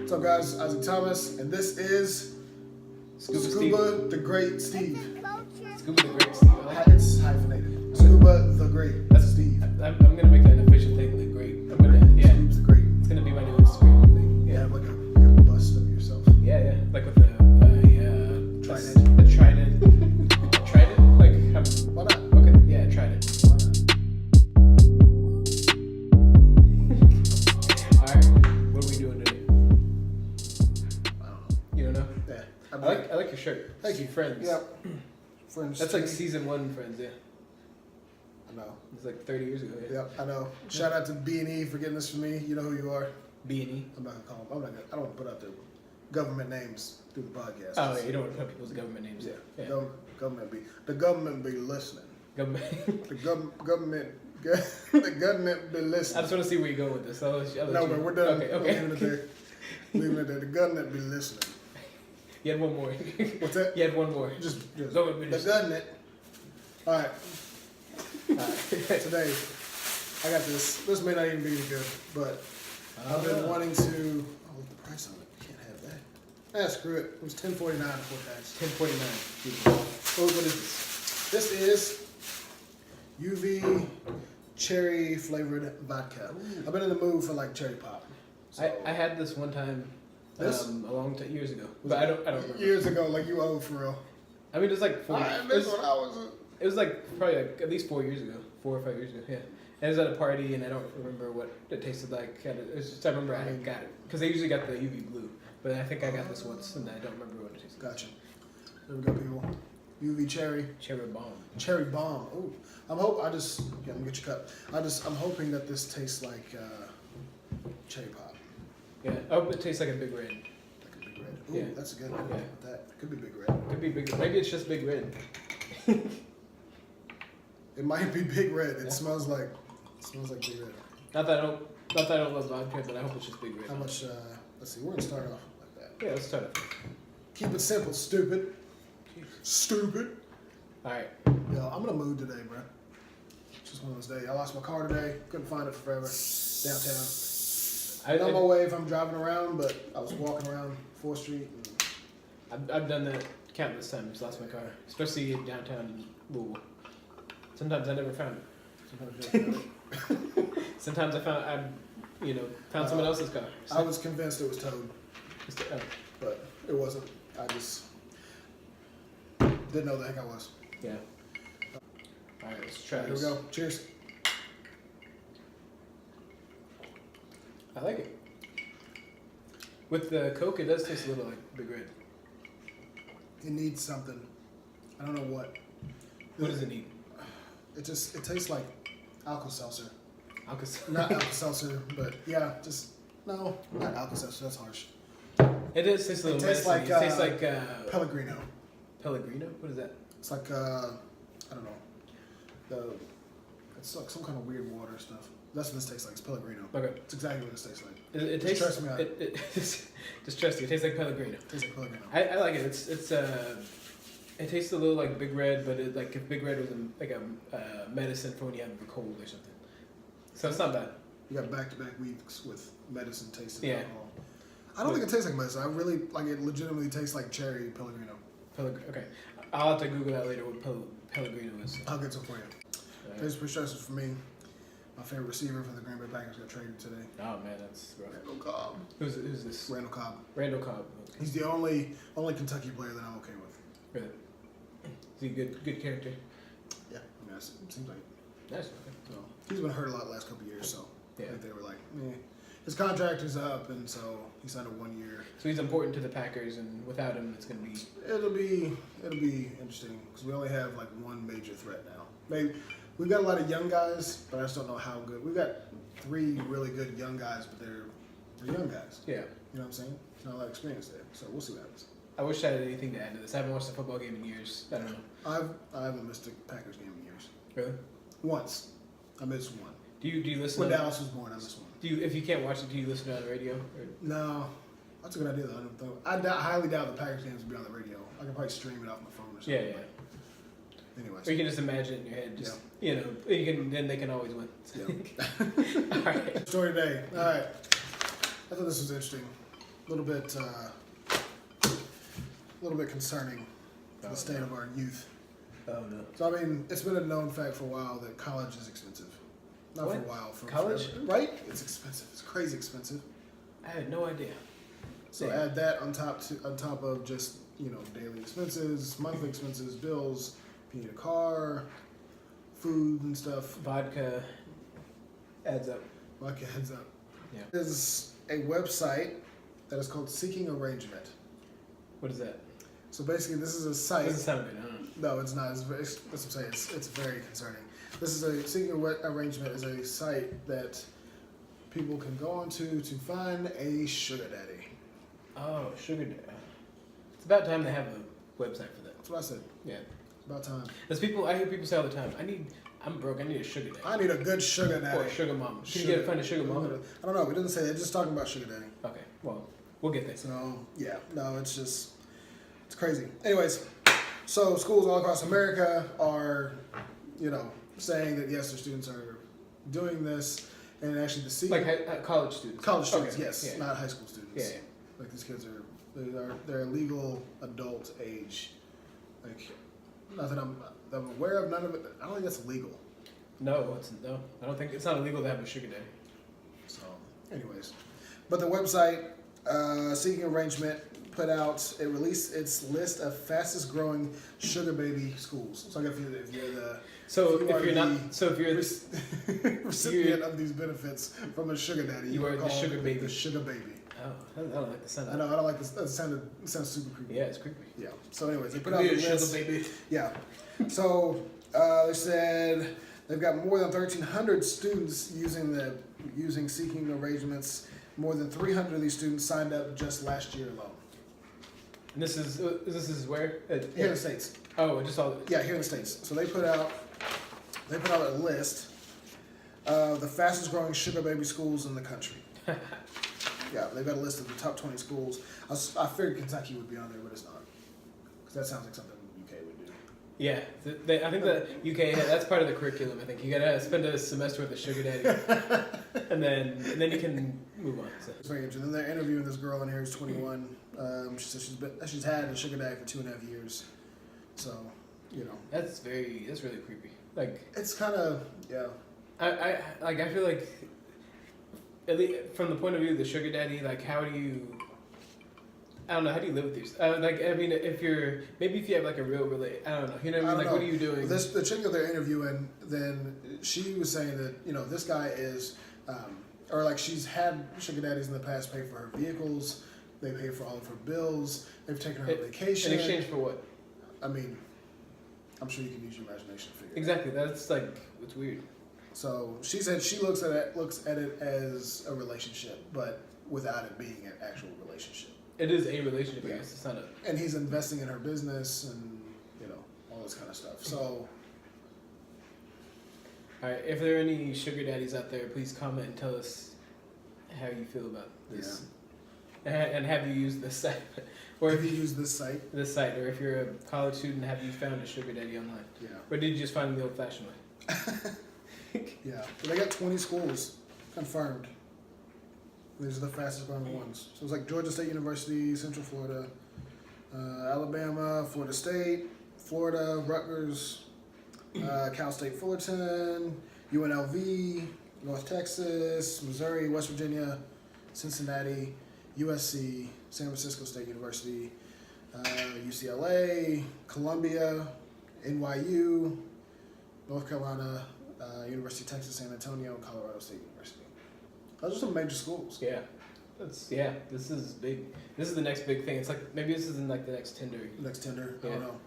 What's up, guys? Isaac Thomas, and this is Scuba the Great Steve. Scuba the Great Steve. It's hyphenated. Scuba the Great. That's Steve. I'm gonna make that an official thing. The Great. Scuba's the Great. It's gonna be my new Instagram thing. Yeah, like a bust of yourself. Yeah. Like with the Trident. The trident. Trident. Like Why not? okay. Yeah, trident. Why not? All right. What are we doing today? I don't know. You don't know? Yeah. I like your shirt. Thank you. Friends. Yeah. Friends. That's like season 1 Friends. Yeah. I know. It's like 30 years ago. Yeah. Yep, I know. Shout out to B&E for getting this for me. You know who you are. B&E. I'm not gonna call them. I don't want to put out their government names through the podcast. Oh, yeah, you don't want to put people's government names. Yeah. The government be listening. Government. The government be listening. I just want to see where you go with this. I'll let No, you- but we're done. Okay. Leaving it there. Leaving it there. The government be listening. You had one more. What's that? You had one more. Just Government be the listening. government. All right. Today, I got this. This may not even be any good, but I've been wanting to. Oh, look, the price on it. You can't have that. Screw it. It was $10.49 before tax. 1049. What is this? This is UV cherry flavored vodka. I've been in the mood for like cherry pop. So, I had this one time, This? a long time, years ago, but I don't remember. years ago, like you old for real. I mean, it was like 4. I had this when I was. It was like probably like at least 4 years ago, 4 or 5 years ago. Yeah, and it was at a party, and I don't remember what it tasted like. It was just I remember I got it because they usually got the UV blue, but I think I got this once, and I don't remember what it tasted like. Gotcha. There we go, people. UV cherry. Cherry bomb. Cherry bomb. Ooh. Let me get your cup. I'm hoping that this tastes like cherry pop. Yeah. Oh, it tastes like a Big Red. Like a Big Red. Ooh, Yeah. that's a good Yeah. one. That could be Big Red. Could be big. Maybe it's just Big Red. It might be Big Red. It Yeah. smells like Big Red. Not that I don't love vodka, but I hope it's just Big Red. How much? Let's see. We're gonna start off like that. Yeah, let's start off. Keep it simple, stupid. Stupid. All right. Yo, I'm in a mood today, bro. It's just one of those days. I lost my car today. Couldn't find it for forever. Downtown. I know my way if I'm driving around, but I was walking around 4th Street. And I've done that countless times. Lost my car, especially downtown in Louisville. Sometimes I never found it. sometimes you're like, Sometimes I found someone else's car. I was convinced it was towed, Oh, but it wasn't. I just didn't know the heck I was. yeah. All right, let's try Here we this. go. Cheers. I like it. With the Coke, it does taste a little like Big Red. It needs something. I don't know what. What does it need? It tastes like Alka-Seltzer. Not Not Alka-Seltzer, but yeah, not Alka-Seltzer. That's harsh. It does taste a little It tastes medicine. like, It tastes like Pellegrino. Pellegrino. What is that? It's like I don't know. It's like some kind of weird water stuff. That's what this tastes like. It's Pellegrino. Okay. It's exactly what this tastes like. It Just tastes. trust me on It just trust you. It tastes like Pellegrino. It tastes like Pellegrino. I like it. It tastes a little like Big Red, but like if Big Red was like a medicine for when you have a cold or something. So it's not bad. You got back-to-back weeks with medicine tasting Yeah. alcohol. I don't think it tastes like medicine. I really like it. Legitimately tastes like cherry Pellegrino. Okay, I'll have to Google that later. What Pellegrino is. I'll get some for you. Today's pretty stressful for me. My favorite receiver for the Green Bay Packers got traded today. Oh man, that's rough. Randall Cobb. Who's this? Randall Cobb. Randall Cobb. Okay. He's the only Kentucky player that I'm okay with. Really? Is he a good character? Yeah, I mean, it seems like. Nice. Okay. So he's been hurt a lot the last couple of years, so Yeah. I think they were like, meh. His contract is up, and so he signed a 1 year. So he's important to the Packers, and without him, it's gonna be. It'll be interesting because we only have like one major threat now. Maybe we've got a lot of young guys, but I just don't know how good. We've got 3 really good young guys, but they're young guys. Yeah. You know what I'm saying? There's not a lot of experience there, so we'll see what happens. I wish I had anything to add to this. I haven't watched a football game in years. I don't know. I haven't missed a Packers game in years. Really? Once, I missed one. Do you listen? When on- Dallas was born, I missed one. if you can't watch it, do you listen to it on the radio? Or? No, that's a good idea though. I highly doubt the Packers games will be on the radio. I can probably stream it off my phone or something. Yeah. Anyways. Or you can just imagine it in your head. Just you can. Then they can always win. Yeah. All right. Story today. All right. I thought this was interesting. little bit concerning for the state of our youth. Oh no. So I mean, it's been a known fact for a while that college is expensive. Not What? for a while. For College? forever, right? It's expensive. It's crazy expensive. I had no idea. So Damn. add that on top of just daily expenses, monthly expenses, bills. If you need a car, food and stuff. Vodka adds up. Vodka heads up. Yeah. There's a website that is called Seeking Arrangement. What is that? So basically, this is a site. Doesn't sound good. I don't know. No, it's not. That's what I'm saying. It's very concerning. This is a Seeking Arrangement is a site that people can go onto to find a sugar daddy. Oh, sugar daddy. It's about time they have a website for that. That's what I said. Yeah. It's about time. I hear people say all the time, I'm broke, I need a sugar daddy. I need a good sugar daddy. Or a sugar mama. Can you find a sugar mama? I don't know. We didn't say that. They're just talking about sugar daddy. Okay, well, we'll get there. So yeah, no, it's crazy. Anyways, so schools all across America are, saying that yes, their students are doing this, and actually Like college students. college students, Okay, yes, yeah. not high school students. Yeah, yeah. Like these kids they're legal adult age. Like not that I'm aware of. None of it. I don't think that's illegal. No, I don't think it's not illegal to have a sugar daddy. So, anyways, but the website Seeking Arrangement it released its list of fastest growing sugar baby schools. So if you're the recipient of these benefits from a sugar daddy, You are the sugar baby. The sugar baby. Oh, I don't like the sound I of know. I don't like this. It sounds super creepy. Yeah, it's creepy. Yeah. So, anyways, they put Be out a the sugar list. baby. Yeah. So they said they've got more than 1,300 students using Seeking Arrangements. More than 300 of these students signed up just last year alone. And this is where? Here in the States. Oh, just all. Yeah, here in the States. So they put out a list of the fastest growing sugar baby schools in the country. Yeah, they've got a list of the top 20 schools. I figured Kentucky would be on there, but it's not. Because that sounds like something the UK would do. Yeah, I think the UK, that's part of the curriculum. I think you gotta spend a semester with a sugar daddy, and then you can move on. So. It's very interesting. Then they're interviewing this girl in here who's 21. She said she's had a sugar daddy for 2.5 years. So, That's really creepy. Like it's kind of I feel like at least from the point of view of the sugar daddy, like how do you? I don't know. How do you live with these? If you have like a real I don't know. You know what I mean? Like, what are you doing? The chick that they're interviewing, then she was saying that this guy is, or like she's had sugar daddies in the past pay for her vehicles. They pay for all of her bills. They've taken her on vacation. In exchange for what? I mean, I'm sure you can use your imagination to figure. Exactly. That's like it's weird. So she said she looks at it as a relationship, but without it being an actual relationship. It is a relationship, Yeah. I guess. It's not a. And he's investing in her business and all this kind of stuff. So, All right. If there are any sugar daddies out there, please comment and tell us how you feel about this. And have you used this site? Or have you used this site? This site, or if you're a college student, have you found a sugar daddy online? Yeah. Or did you just find them the old-fashioned way? Yeah. But they got 20 schools confirmed. These are the fastest growing ones. So it's like Georgia State University, Central Florida, Alabama, Florida State, Florida, Rutgers, Cal State Fullerton, UNLV, North Texas, Missouri, West Virginia, Cincinnati, USC, San Francisco State University, UCLA, Columbia, NYU, North Carolina, University of Texas, San Antonio, and Colorado State University. Those are some major schools. Yeah. This is big. This is the next big thing. It's like maybe this isn't like the next Tinder. Next Tinder, I Yeah. don't know.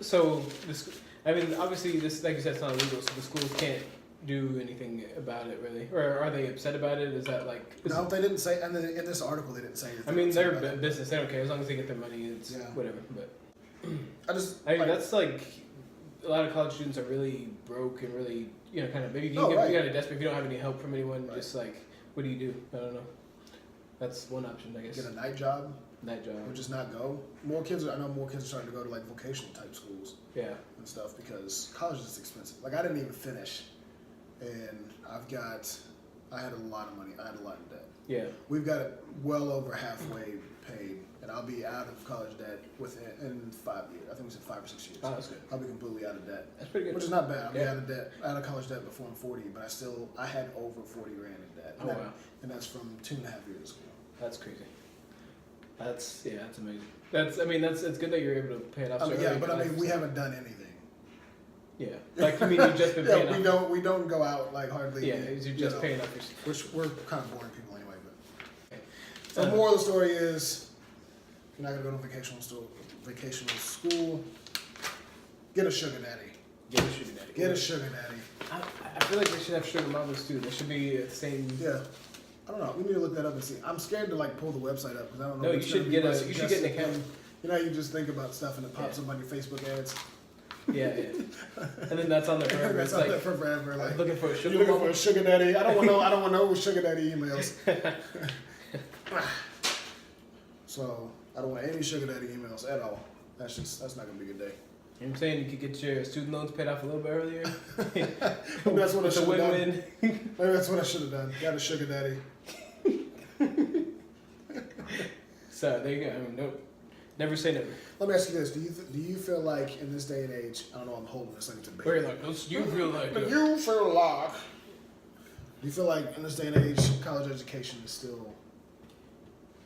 So this, I mean, obviously this, like you said, it's not illegal, so the schools can't do anything about it, really. Or are they upset about it? Is that like? No, they didn't say. And in this article, they didn't say. I mean, they're business. They don't care as long as they get their money. It's whatever. But I mean, that's like a lot of college students are really broke and really, kind of maybe you get kind of desperate if you don't have any help from anyone. Right. Just like, what do you do? I don't know. That's one option, I guess. Get a night job. Night job. Or just not go. I know more kids are starting to go to like vocational type schools. Yeah. And stuff because college is expensive. I didn't even finish, and I had a lot of money. I had a lot in debt. Yeah. We've got it well over halfway paid, and I'll be out of college debt in 5 years. I think we said 5 or 6 years. Oh, that's good. I'll be completely out of debt, That's pretty good. which is not bad. I'll be Yeah. out of college debt before I'm 40, but I had over 40 grand in debt. Oh, wow. And that's from 2.5 years of school. That's crazy. That's amazing. It's good that you're able to pay it off. I mean, so yeah, early but in I mean, life, we so- haven't done anything. Yeah, like you mean you've just been paying Yeah, off. we don't go out like hardly. Yeah, you're just paying off your. Which we're kind of boring people anyway. But Okay. so the moral of the story is, if you're not gonna go to vacational school, get a sugar daddy. Get a sugar daddy. Get a sugar daddy. I feel like they should have sugar mamas too. They should be the same. Yeah. I don't know. We need to look that up and see. I'm scared to like pull the website up because I don't know. No, you what's should gonna be get my a. You should get an suggested account. thing. You know, you just think about stuff and it pops up on your Facebook ads. Yeah. And then that's on there forever. That's It's on like there for forever. Like, looking for a you're sugar looking for mama. a sugar daddy. I don't want no sugar daddy emails. So I don't want any sugar daddy emails at all. That's not gonna be a good day. You know what I'm saying? You could get your student loans paid off a little bit earlier. That's what I It's a should have done. win-win. Maybe that's what I should have done. Got a sugar daddy. So there you go. I mean, no, never say never. Let me ask you this: Do you feel like in this day and age? I don't know. I'm holding this like it's a baby. Where you're like, you feel like. Do you feel like? Do you feel like in this day and age, college education is still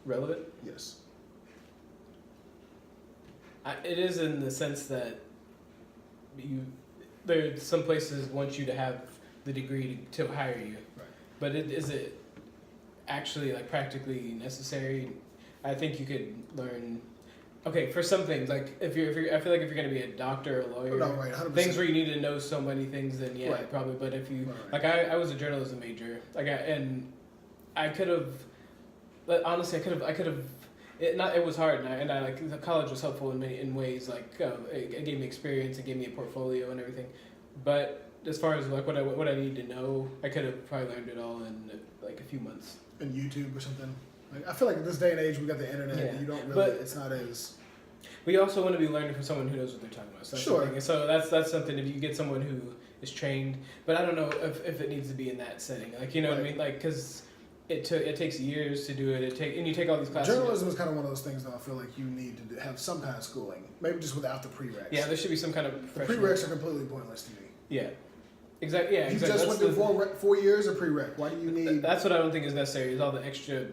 Relevant? yes? It is in the sense that some places want you to have the degree to hire you, Right. but is it actually like practically necessary? I think you could learn. Okay, for some things, like if you're, I feel like if you're gonna be a doctor or a lawyer, No, right, 100%. things where you need to know so many things, then yeah, Right. probably. But if you Right. like, I was a journalism major, and I could have, honestly, I could have. It was hard, and I like the college was helpful in ways like it gave me experience, it gave me a portfolio and everything, but as far as like what I need to know, I could have probably learned it all in like a few months. In YouTube or something. Like, I feel like in this day and age, we got the internet. Yeah. You don't really. But- it's not as. But you also want to be learning from someone who knows what they're talking about. So that's Sure. the thing. And so that's something. If you get someone who is trained, but I don't know if it needs to be in that setting. Like you know what I Right. mean? Like because it takes years to do it. And you take all these classes. Journalism is kind of one of those things that I feel like you need to have some kind of schooling. Maybe just without the prereqs. Yeah, there should be some kind of The professional. prereqs are completely pointless to me. Yeah, exactly. Yeah, You exactly. just That's went through 4 years of prereq. Why do you need? That's what I don't think is necessary. Is all the extra,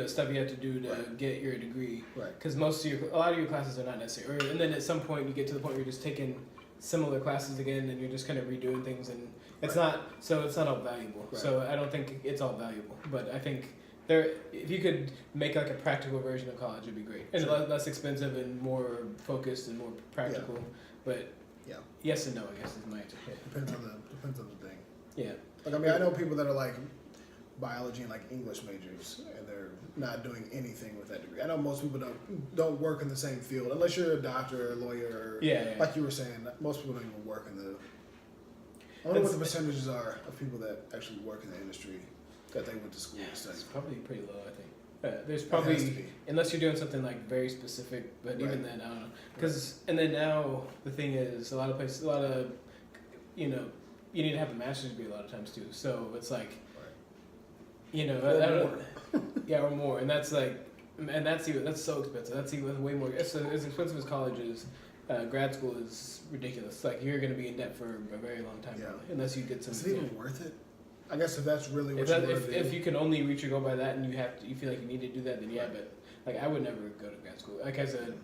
stuff you have to do to Right. get your degree. Right. Because a lot of your classes are not necessary. And then at some point you get to the point where you're just taking similar classes again, and you're just kind of redoing things, and it's Right. not all valuable. Right. So I don't think it's all valuable. But I think if you could make like a practical version of college, it'd be great, and Sure. less expensive and more focused and more practical. But Yeah. yes and no, I guess is my answer. Depends on the thing. Yeah. Like I mean, I know people that are like biology and like English majors, and they're not doing anything with that degree. I know most people don't work in the same field unless you're a doctor or a lawyer. Or, Yeah. Like you were saying, most people don't even work in the. I wonder what the percentages are of people that actually work in the industry that they went to school to study. It's probably pretty low, I think. There's It has to probably, be. unless you're doing something like very specific, but even Right. then, I don't know. And then now the thing is, you need to have a master's degree a lot of times too. So it's like, Or I don't more. know. Yeah, or more. And that's like, that's so expensive. That's even way more. It's as expensive as college is. Grad school is ridiculous. Like you're going to be in debt for a very long time, Yeah. probably, unless you get some. Is it even worth it? I guess if that's really what If, you that, want if, to do. if you can only reach your goal by that, and you feel like you need to do that, then yeah. But like, I would never go to grad school. Like as a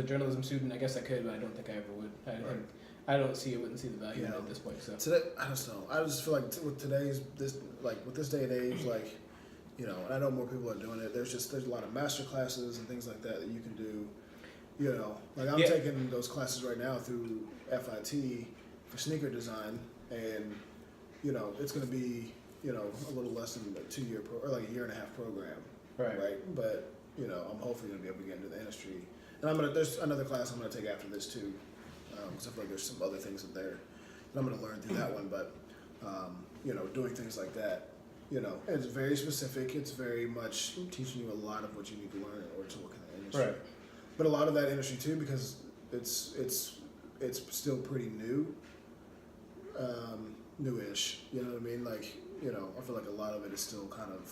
journalism student, I guess I could, but I don't think I ever would. I wouldn't see the value in it at this point. So Today, I just know. I just feel like with this day and age, like, and I know more people are doing it. There's a lot of master classes and things like that you can do. Like I'm taking those classes right now through FIT for sneaker design, and it's going to be a little less than a 2 year or like a year and a half program, right? But I'm hopefully going to be able to get into the industry, and there's another class I'm going to take after this too, because I feel like there's some other things in there that I'm going to learn through that one. But doing things like that, it's very specific. It's very much teaching you a lot of what you need to learn in order to work in the industry. Right. But a lot of that industry too, because it's still pretty new, newish. You know what I mean? Like I feel like a lot of it is still kind of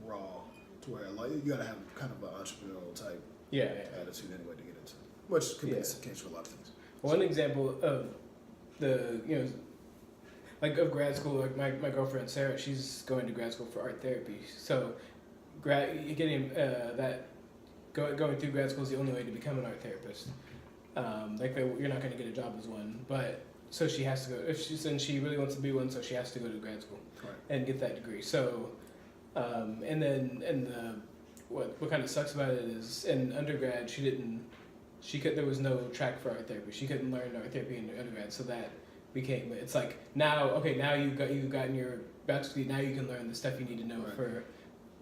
raw to where like you gotta have kind of an entrepreneurial type yeah. attitude anyway to get into, which could be Yeah. the case for a lot of things. One example of the, like of grad school, like my girlfriend Sarah, she's going to grad school for art therapy. So, getting going through grad school is the only way to become an art therapist. You're not going to get a job as one, but so she has to go. And she really wants to be one, so she has to go to grad school and get that degree. So, what kind of sucks about it is in undergrad there was no track for art therapy. She couldn't learn art therapy in undergrad, so that became, it's like now you've gotten your bachelor's degree, now you can learn the stuff you need to know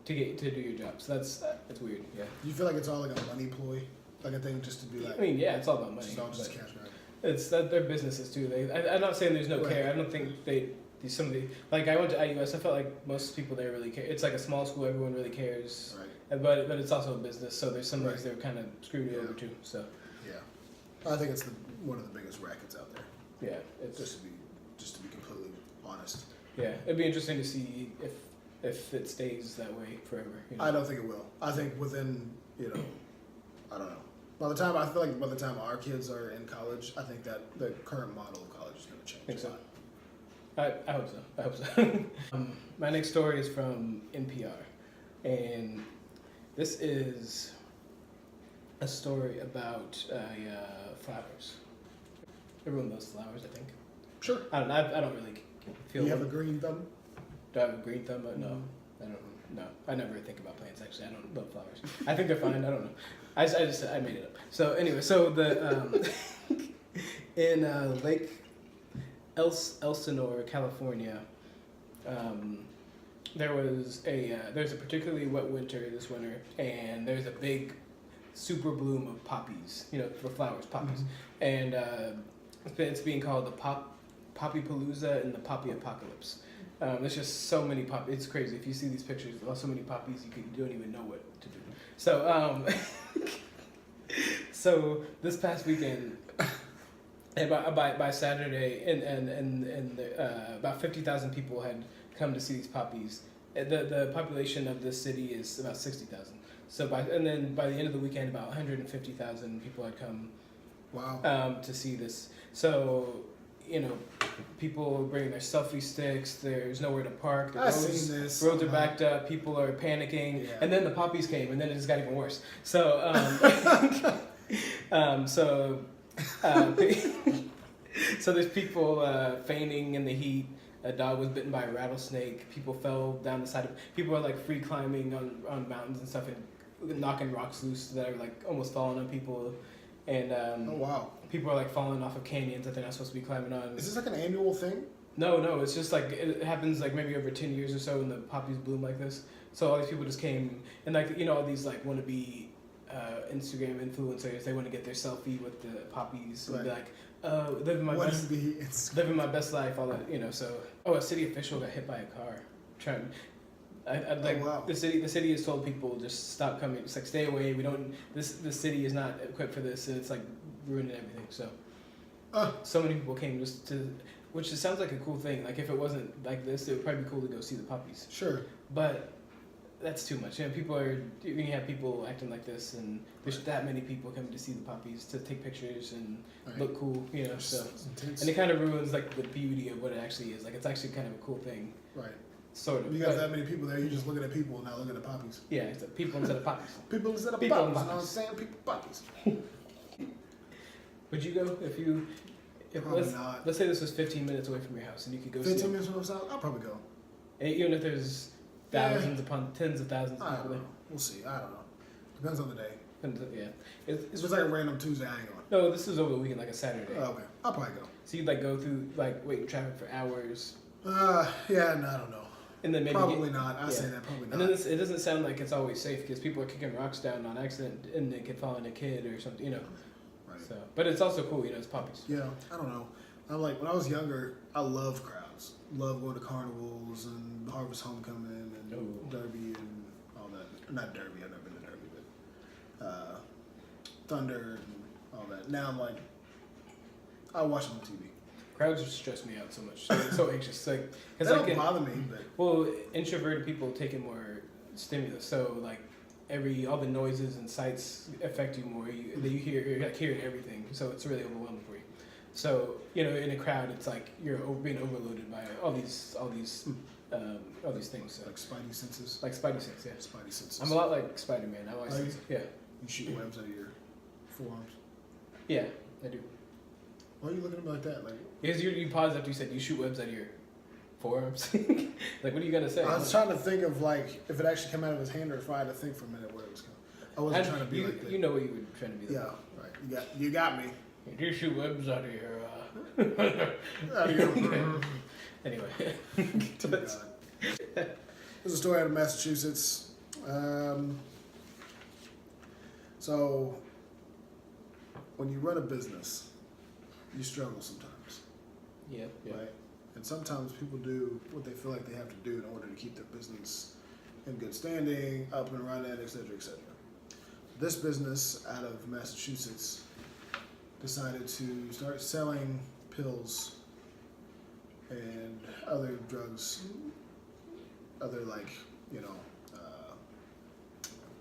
to do your job. So that's weird. Yeah. Do you feel like it's all like a money ploy, like a thing just to be like? I mean, yeah, it's all about money. It's all just cash grab. It's that their businesses too. I'm not saying there's no care. I don't think like I went to IUS. I felt like most people there really care. It's like a small school. Everyone really cares. Right. But it's also a business, so there's some things they're kind of screwed me over too. So. Yeah, I think it's one of the biggest rackets out there. Yeah, it's just to be completely honest. Yeah, it'd be interesting to see if it stays that way forever. I don't think it will. I think within I don't know. By the time our kids are in college, I think that the current model of college is going to change. I think so. I hope so. My next story is from NPR, and this is a story about flowers. Everyone loves flowers, I think. Sure. I don't really feel. Do you have a green thumb? Do I have a green thumb? No, I don't. No, I never think about plants. Actually, I don't love flowers. I think they're fine. I don't know. I made it up. So anyway, so the in Lake Elsinore, California, there's a particularly wet winter this winter, and there's a big super bloom of poppies. For flowers, poppies, and it's being called the Poppypalooza and the Poppy Apocalypse. There's just so many poppies. It's crazy. If you see these pictures, there's so many poppies you don't even know what to do. So, so this past weekend, and by Saturday, and about 50,000 people had come to see these poppies. The population of this city is about 60,000. So by the end of the weekend, about 150,000 people had come. Wow. To see this. So, people are bringing their selfie sticks. There's nowhere to park. Roads are backed up. People are panicking. Yeah. And then the poppies came, and then it just got even worse. So, so there's people fainting in the heat. A dog was bitten by a rattlesnake. People fell down the side of. People are like free climbing on mountains and stuff and knocking rocks loose that are like almost falling on people. And oh wow! People are like falling off of canyons that they're not supposed to be climbing on. Is this like an annual thing? No. It's just like it happens like maybe over 10 years or so, when the poppies bloom like this. So all these people just came, and like all these like wannabe Instagram influencers, they want to get their selfie with the poppies and be like, living my best life, all that. So a city official got hit by a car the city has told people just stop coming. It's like stay away. The city is not equipped for this, and it's like ruining everything. So so many people came just to, which just sounds like a cool thing. Like if it wasn't like this, it would probably be cool to go see the poppies. Sure. But that's too much. You have people acting like this, and there's that many people coming to see the poppies to take pictures and look cool. So and it kind of ruins like the beauty of what it actually is. Like it's actually kind of a cool thing. Right. Sort of. You got that many people there, you're just looking at people, not looking at poppies. Yeah, it's people instead of poppies. People instead of poppies. You know what I'm saying? People poppies. Would you go Probably not. Let's say this was 15 minutes away from your house and you could go 15 minutes from my house? I'll probably go. And even if there's thousands upon tens of thousands of people there? We'll see. I don't know. Depends on the day. Yeah. It's just like a random Tuesday, I ain't going. No, this is over the weekend, like a Saturday. Oh, okay. I'll probably go. So you'd like go through, like wait in traffic for hours? Yeah, no, I don't know. And then maybe probably not. I say that probably not. And then it doesn't sound like it's always safe because people are kicking rocks down on accident and they could fall on a kid or something, Right. So, but it's also cool, it's poppies. Yeah, I don't know. I'm like, when I was younger, I loved crowds. Loved going to carnivals and Harvest Homecoming and Derby and all that. Not Derby, I've never been to Derby, but Thunder and all that. Now I'm like, I watch them on TV. Crowds just stress me out so much. So anxious. Like, they don't bother me, but well, introverted people take it more stimulus. So like all the noises and sights affect you more. You're like hearing everything, so it's really overwhelming for you. So in a crowd, it's like you're being overloaded by all these things. So. Like spidey senses. Like Spidey sense, yeah. Spidey senses. I'm a lot like Spider-Man. I always, yeah. You shoot webs out of your forearms. Yeah, I do. Why are you looking at me like that? Like, because you paused after you said you shoot webs out of your forearms. Like, what are you gonna say? I was trying to think of like if it actually came out of his hand or if I had to think for a minute where it was coming. I wasn't trying to be like that. You know what you were trying to be. Yeah, right. You got me. You do shoot webs out of your. Out of your. Anyway. Dear God. There's a story out of Massachusetts. So, when you run a business, you struggle sometimes. Yeah. Right? And sometimes people do what they feel like they have to do in order to keep their business in good standing, up and running, et cetera, et cetera. This business out of Massachusetts decided to start selling pills and other drugs, other like,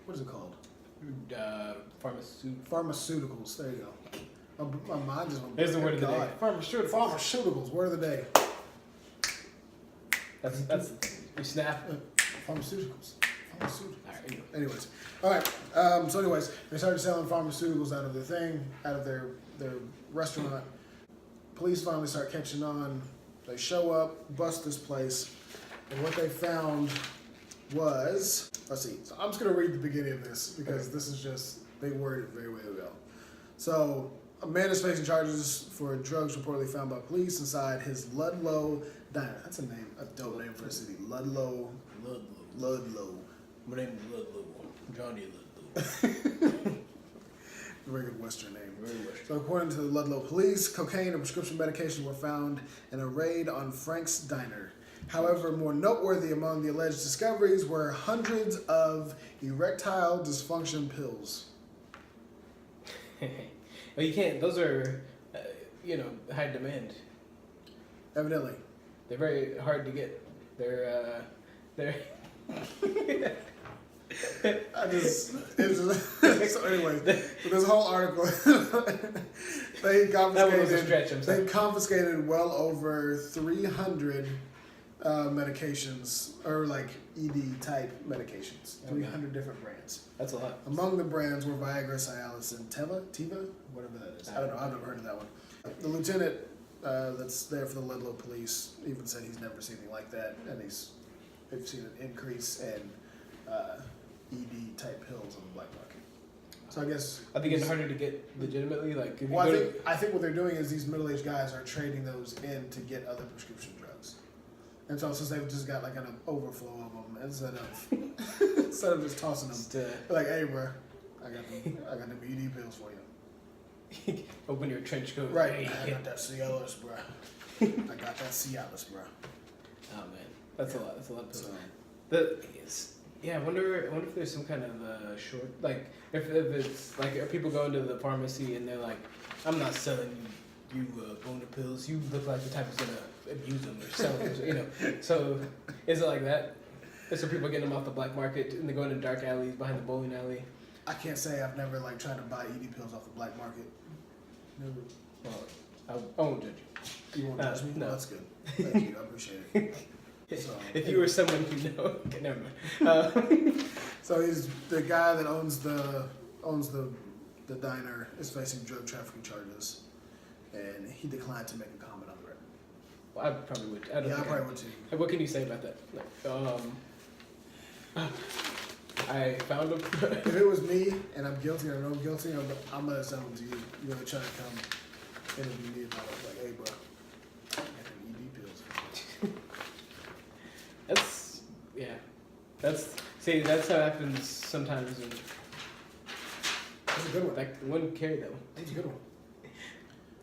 what is it called? Pharmaceuticals. There you go. My mind just went. There's the word of the day. Pharmaceuticals. Word of the day. That's you snap. Pharmaceuticals. All right. Anyways, all right. So, anyways, they started selling pharmaceuticals out of their thing, out of their restaurant. Police finally start catching on. They show up, bust this place, and what they found was, let's see. So I'm just gonna read the beginning of this because this is just they worded it very well. So a man is facing charges for drugs reportedly found by police inside his Ludlow diner. That's a dope name for a city. Ludlow. My name is Ludlow. Johnny Ludlow. Very good Western name. Very Western. So according to the Ludlow police, cocaine and prescription medication were found in a raid on Frank's Diner. However, more noteworthy among the alleged discoveries were hundreds of erectile dysfunction pills. Well, you can't. Those are, high demand. Evidently. They're very hard to get. They're. So anyway, this whole article, they confiscated. That one was a stretch. I'm sorry. They confiscated well over 300 medications, or like ED type medications. 300 different brands. That's a lot. Among the brands were Viagra, Cialis, and Teva, whatever that is. I don't know. I've never heard of that one. The lieutenant that's there for the Ludlow police even said he's never seen anything like that, and they've seen an increase in ED type pills on the black market. So I guess are they getting harder to get legitimately? Like, if well, I think what they're doing is these middle-aged guys are trading those in to get other prescription drugs, and so since they've just got like an overflow of them, instead of just tossing them, they're like, hey, bro, I got them ED pills for you. Open your trench coat. Right. Hey, I got that Cialis, bro. I got that Cialis, bro. Oh man, that's a lot. That's a lot of pills. So, I wonder if there's some kind of short, like if it's like are people going to the pharmacy and they're like, I'm not selling you boner pills. You look like the type who's gonna abuse them or sell them. So is it like that? Is some people getting them off the black market and they're going to dark alleys behind the bowling alley? I can't say I've never like tried to buy ED pills off the black market. Never. Well, I won't judge you. You won't judge me? No. Well, that's good. Thank you. I appreciate it. So, if you were someone you know, okay, never mind. So he's the guy that owns the diner is facing drug trafficking charges, and he declined to make a comment on the record. Well, I probably would. I probably would too. What can you say about that? I found him. If it was me and I'm guilty or no guilty, I'm gonna send them to you. You're gonna try to come interview me about it. Like, hey, bro, I got them ED pills. That's how it happens sometimes. That's a good one. Like one carry that one. That's a good one.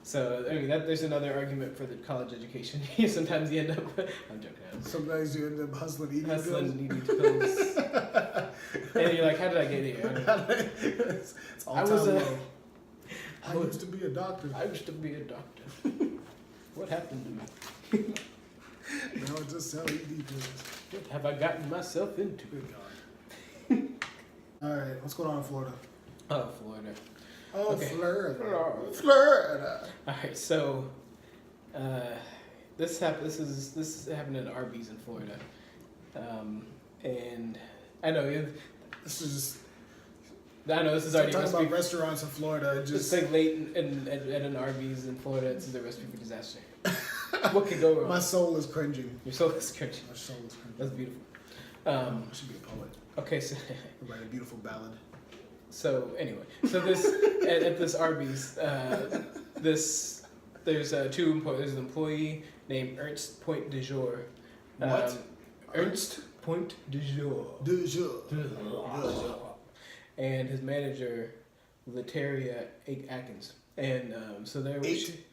So there's another argument for the college education. Sometimes you end up. I'm joking. Sometimes you end up hustling ED pills. ED pills. And you're like, how did I get here? It's all I used to be a doctor. I used to be a doctor. What happened to me? Now I just sell ED pills. What have I gotten myself into? Good God. All right, what's going on in Florida? Oh, Florida. Oh, Okay. Florida. Florida. All right, so this happened. This happened in Arby's in Florida, and I know This is this is already talking recipe. about restaurants in Florida. It's Just like late at an Arby's in Florida. It's a recipe for disaster. What could go wrong? my soul is cringing. Your soul is cringing. My soul is cringing. That's beautiful. I should be a poet. Okay, so Write a beautiful ballad. so anyway, so this at this Arby's, there's there's an employee named Ernst Point de Jour. What? Ernst Point de Jour. Du jour. And his manager, Lateria Atkins. And so there was Eight?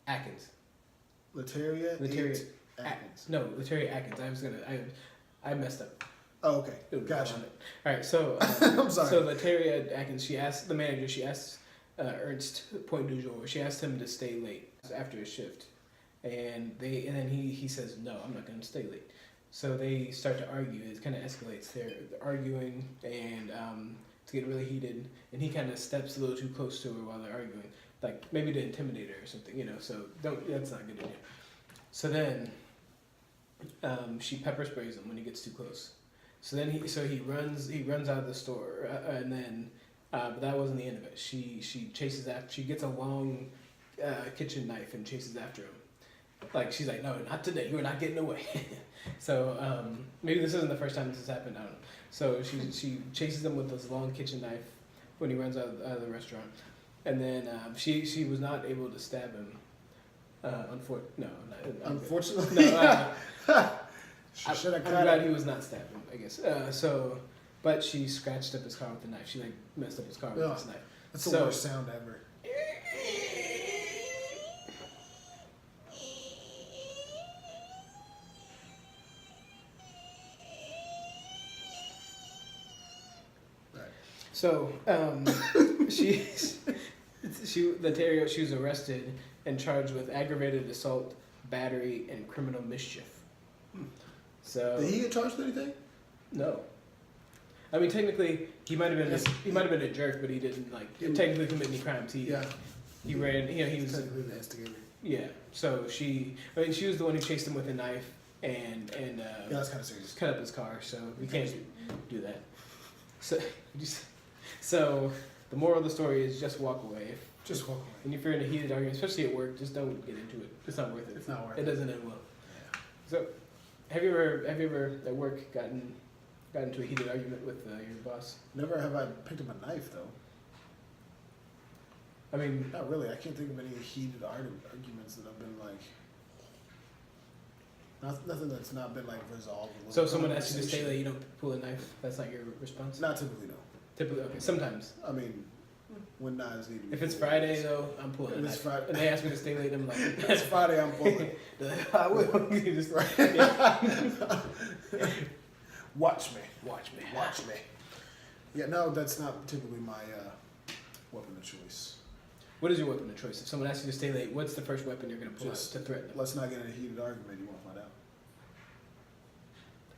Atkins. Lateria. Lateria Eight Atkins. No, Lateria Atkins. I messed up. Oh, okay. It was Gotcha. on it. All right, so I'm sorry. So Lateria Atkins, she asked Ernst Point du Jour. She asked him to stay late after his shift, and then he says no, I'm not going to stay late. So they start to argue. It kind of escalates. They're arguing, and it's getting really heated. And he kind of steps a little too close to her while they're arguing, like maybe to intimidate her or something, So that's not a good idea. So then she pepper sprays him when he gets too close. So then he runs out of the store, and then but that wasn't the end of it. She chases after. She gets a long kitchen knife and chases after him. Like she's like, no, not today. You are not getting away. So maybe this isn't the first time this has happened. I don't know. So she chases him with this long kitchen knife when he runs out of the restaurant, and then she was not able to stab him. Unfortunately. No. Should I'm glad he was not stabbed him, I guess. But she scratched up his car with the knife. She like messed up his car with this knife. That's the So- worst sound ever. Right. So she was arrested and charged with aggravated assault, battery, and criminal mischief. So Did he get charged with anything? no. I mean, technically, he might have been a jerk, but he didn't technically commit any crimes. He ran. He was technically the instigator. yeah. So she was the one who chased him with a knife and Yeah, that's kind of serious. cut up his car. So we can't do that. So the moral of the story is just walk away. Just walk away. And if you're in a heated argument, especially at work, just don't get into it. It's not worth it. It's not worth It it. doesn't end well. Yeah. So, have you ever at work gotten into a heated argument with your boss? Never have I picked up a knife though. I mean, Not really. I can't think of any heated arguments that have been like. Nothing that's not been like resolved. so if someone asks you to stay late, you don't pull a knife. That's not your response. Not typically, no. Typically, okay. Sometimes. I mean, when knives need to be. If it's pulled. Friday though, I'm pulling a If knife. it's Friday- And they ask me to stay late, I'm like, It's Friday, I'm pulling. I will. You just Watch me. watch me. Watch me. Yeah, no, that's not typically my weapon of choice. What is your weapon of choice? If someone asks you to stay late, what's the first weapon you're gonna pull out Just to threaten them? Let's not get in a heated argument. You won't find out.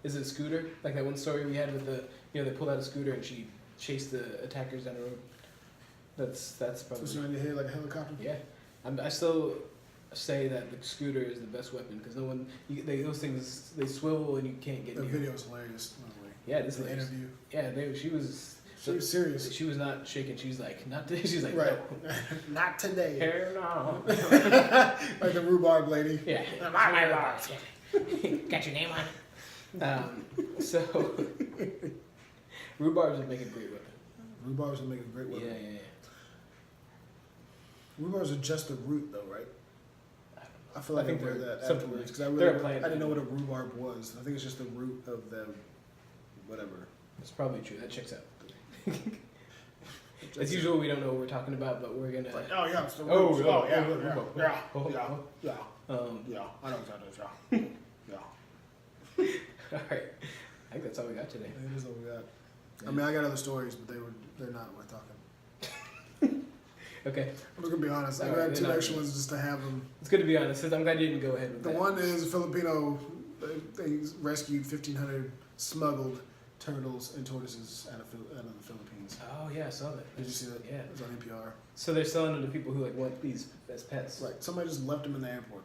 Is it a scooter? Like that one story we had with they pulled out a scooter and she chased the attackers down the road. That's probably. Puts you on your head like a helicopter. Yeah, I still say that the scooter is the best weapon because no one those things they swivel and you can't get The near. video is hilarious. By the way. Yeah, this The is interview. Yeah, she was serious. She was not shaking. She's like not. She's like Right. no. Not today. Hell no. Like the rhubarb lady. Yeah. Got your name on. So rhubarbs would make a great weapon. Rhubarbs would make a great weapon. Yeah. Rhubarbs are just a root, though, right? I feel I like I think read they're that something afterwards like- because they're a I plant. didn't know what a rhubarb was. I think it's just the root of the whatever. It's probably true. That checks out. As usual, we don't know what we're talking about, but we're gonna. Like, oh yeah, it's the Oh, roots. yeah, Oh, yeah, oh, yeah, oh, yeah, oh, yeah, oh. yeah, yeah. I know exactly what yeah. All right. I think that's all we got today. That is all we got. I mean, I got other stories, but they're not worth talking. Okay, I'm just gonna be honest. I All right, grabbed they're two not extra good. ones just to have them. it's good to be honest. I'm glad you didn't go ahead with The that. one is a Filipino. They rescued 1,500 smuggled turtles and tortoises out of the Philippines. Oh yeah, I saw that. Did you see that? Yeah. It was on NPR. So they're selling them to people who like want these as pets. Like somebody just left them in the airport.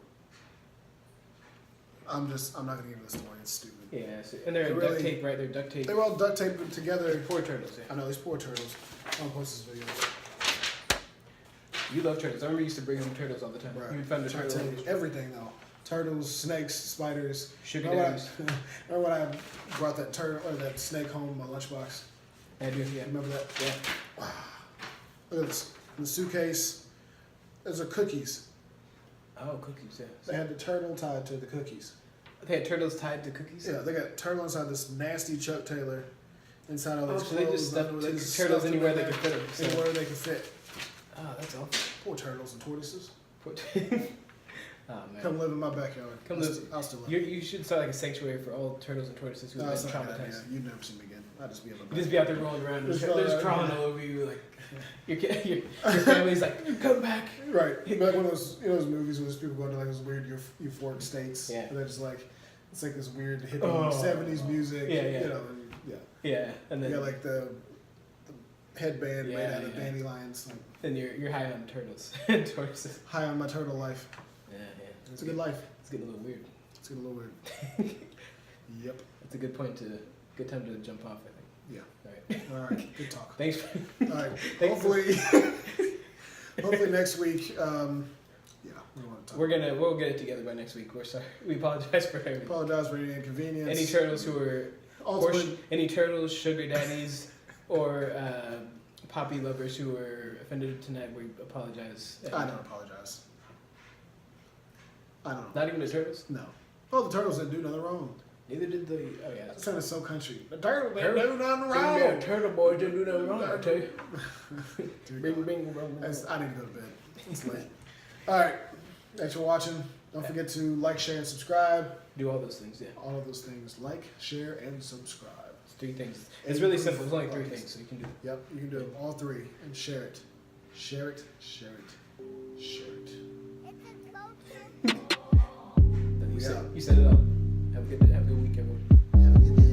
I'm not gonna give you the story. It's stupid. Yeah, so, and they're They duct really- tape, right? They're duct tape. They were all duct taped together. Poor turtles. Yeah. I know these poor turtles. I'll post this video. You love turtles. I remember you used to bring home turtles all the time. Right. You found a Trying to turtle. tell you everything though. Turtles, snakes, spiders. Sugar Remember daddies. when I brought that turtle or that snake home in my lunchbox? I do. Yeah. Remember that? Yeah. Look at this. In the suitcase, there's cookies. Oh, cookies. Yeah. They had the turtle tied to the cookies. They had turtles tied to cookies. Yeah, they got turtle inside this nasty Chuck Taylor. Inside all those so they just clothes, stuffed they just turtles stuffed them anywhere in they there, could fit them. So. Anywhere they could fit. Oh, that's awful. Poor turtles and tortoises. Oh man. Come live in my backyard. Come live. I'll still live. You should start like a sanctuary for all turtles and tortoises who No, have it's been not a good idea. traumatized. You'd never see me again. I'd just be able to. You just be out there rolling around, Just they're just rolling crawling around. all over you, like your family's like, come back. Right. Like one of those, those movies where there's people going to like those weird euphoric states. Yeah. And they're just like, it's like this weird hippie Oh. 70s music. Yeah, yeah. You know, and, yeah. Yeah, and then You got like the headband made Yeah, out of yeah. dandelions. Like, then you're high on turtles and tortoises. high on my turtle life. Yeah, yeah. It's a good life. It's getting a little weird. It's getting a little weird. Yep. It's a good time to jump off. I think. Yeah. All right. All right. Good talk. Thanks. All right. Thanks. Hopefully next week. Yeah. We want to talk. We'll get it together by next week. We're sorry. We apologize for everything. Apologize for any inconvenience. Any turtles who are Ultimately, any turtles, sugar daddies, or poppy lovers who were offended tonight, we apologize. I don't apologize. I don't. Not even the turtles. No. Oh, the turtles didn't do nothing wrong. Neither did the. Oh yeah. That sounded so country. The turtle didn't Turtle- do nothing Yeah, wrong. turtle boys didn't do nothing wrong. I tell you. Dear Bing God. bing bong. I need to go to bed. It's late. All right. Thanks for watching. Don't forget to like, share, and subscribe. Do all those things. Yeah. All of those things. Like, share, and subscribe. It's 3 things. It's really simple. It's only 3 things, so you can do it. Yep, you can do them all 3 and share it. Share it, share it, share it. You Yeah. said it all. Have a good week, everyone. Have a good day.